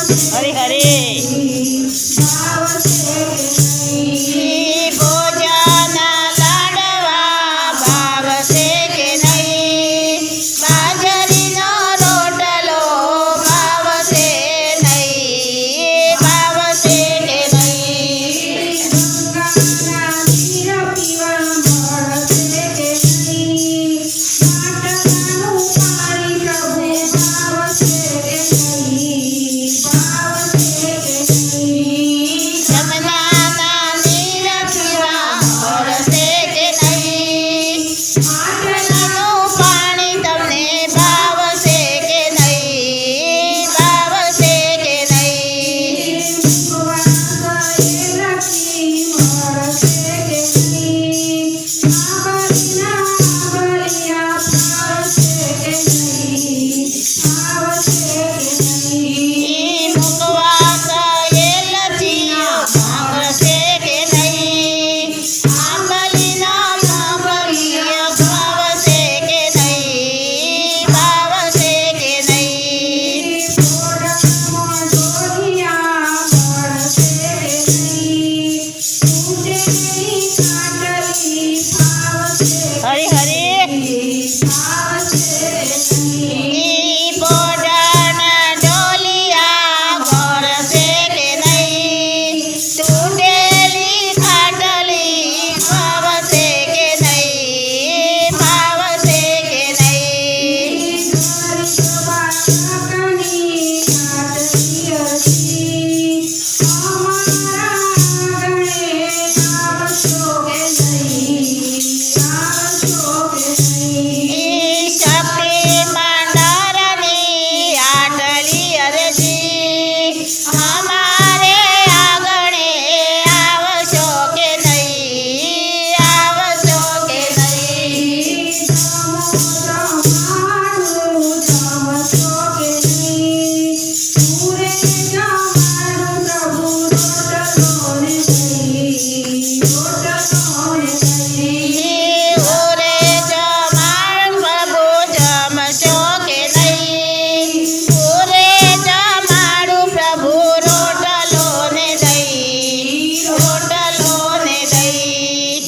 હરે હરે ભોજન લાડવા ભાવશે કે નહીં, બાજરીનો રોટલો ભાવશે નહીં, ભાવશે કે નહીં, જમનાના નીર પીવા મળશે કે નહીં, માટલાનું પાણી તમને ભાવશે કે નહીં, ભાવશે કે નહીં, મૂકવા ગયેલ જીવ ભાંગશે કે નહીં, આંબલીના મોગરીય ભાવશે કે નહીં, ભાવશે કે નહીં, હરે હરે બોડાન ડોલિયા ઘરશે કે નહીં, તૂટેલી ખાટલી ભાવશે કે નહીં, ભાવશે કે નહીં, શક્તિમાન નરની આટલી અરજી, અમારે આંગણે આવશો કે નહીં, આવશો કે નહીં, ઓરે જમાડ પ્રભુ જમશો કે નહીં, ઓરે જમાડું પ્રભુ રોટલો ને દહીં, રોટલો ને દહીં.